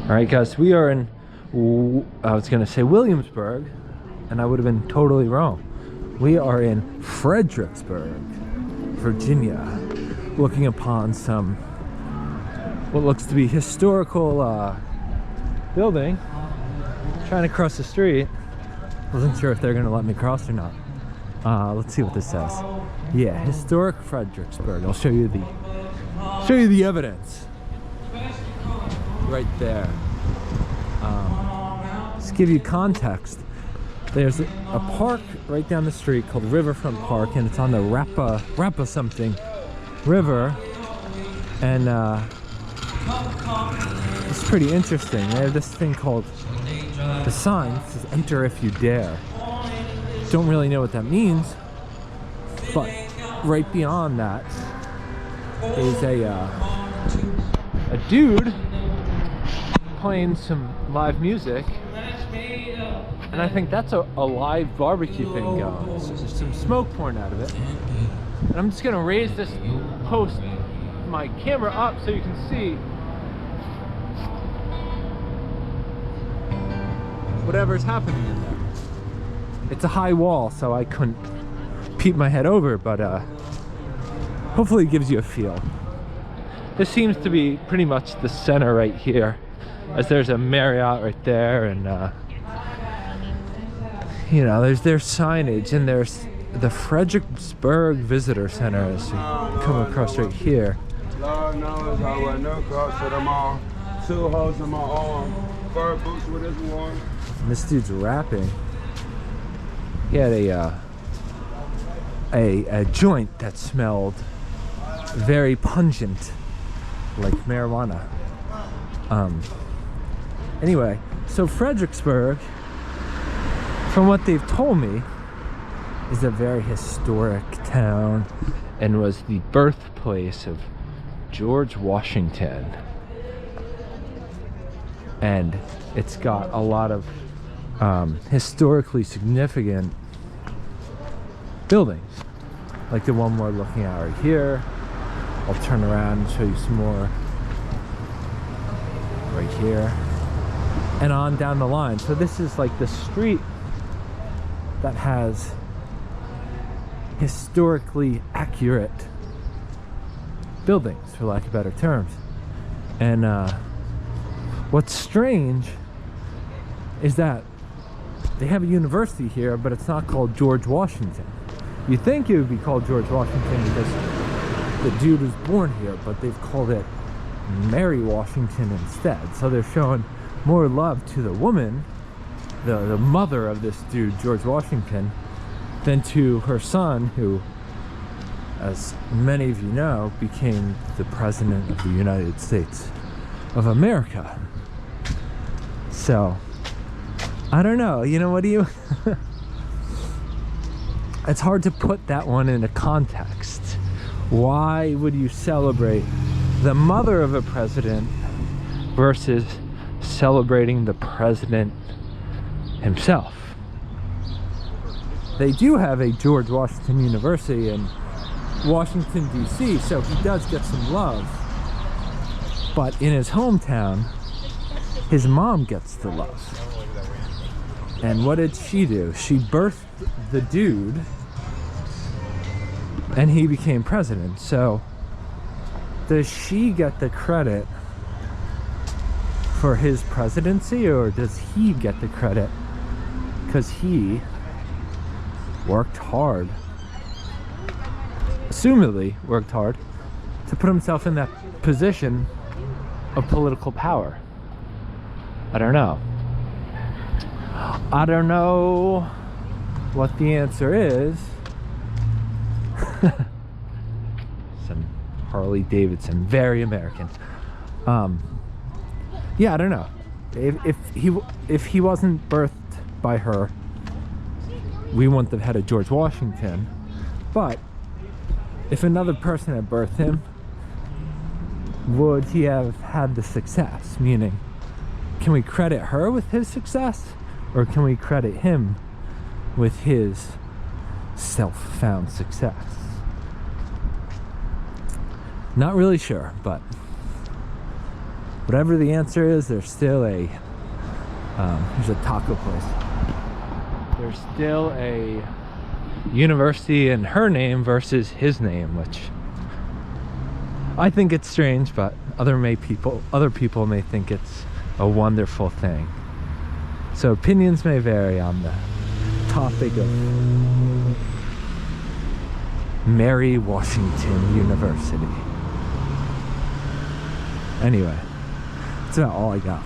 All right, guys, we are in, I was gonna say Williamsburg, and I would have been totally wrong. We are in Fredricksburg, Virginia, looking upon some, what looks to be historical building. Trying to cross the street. Wasn't sure if they're gonna let me cross or not. Let's see what this says. Yeah, historic Fredricksburg. I'll show you the evidence. Right there. Just give you context. There's a park right down the street called Riverfront Park, and it's on the Rappa something river, and it's pretty interesting. They have this thing called the sign that says "Enter if you dare." Don't really know what that means, but right beyond that is a dude playing some live music, and I think that's a live barbecue thing going. So there's some smoke pouring out of it, and I'm just gonna raise this post, my camera up so you can see whatever's happening in there. It's a high wall, so I couldn't peep my head over, but hopefully it gives you a feel. This seems to be pretty much the center right here, as there's a Marriott right there, and you know, there's their signage, and there's the Fredricksburg Visitor Center as you come across right here. Lord knows I wear no cross to them all. 2 holes in my arm, fur boots with his one. And this dude's rapping. He had a joint that smelled very pungent, like marijuana. Anyway, so Fredricksburg, from what they've told me, is a very historic town and was the birthplace of George Washington. And it's got a lot of historically significant buildings, like the one we're looking at right here. I'll turn around and show you some more right here and on down the line. So this is like the street that has historically accurate buildings, for lack of better terms. And what's strange is that they have a university here, but it's not called George Washington. You'd think it would be called George Washington because the dude was born here, but they've called it Mary Washington instead. So they're showing more love to the woman, the mother of this dude, George Washington, than to her son, who, as many of you know, became the President of the United States of America. So, I don't know, you know, what do you... It's hard to put that one into context. Why would you celebrate the mother of a president versus celebrating the president himself? They do have a George Washington University in Washington, D.C., so he does get some love. But in his hometown, his mom gets the love. And what did she do? She birthed the dude, and he became president. So does she get the credit for his presidency, or does he get the credit because he worked hard, assumedly worked hard, to put himself in that position of political power? I don't know. I don't know what the answer is. Some Harley Davidson, very American. Yeah, I don't know. If he wasn't birthed by her, we wouldn't have had a George Washington. But if another person had birthed him, would he have had the success? Meaning, can we credit her with his success, or can we credit him with his self-found success? Not really sure, but Whatever the answer is, there's still a here's a taco place. There's still a university in her name versus his name, which I think it's strange, but other people may think it's a wonderful thing. So opinions may vary on the topic of Mary Washington University. Anyway, that's about all I got.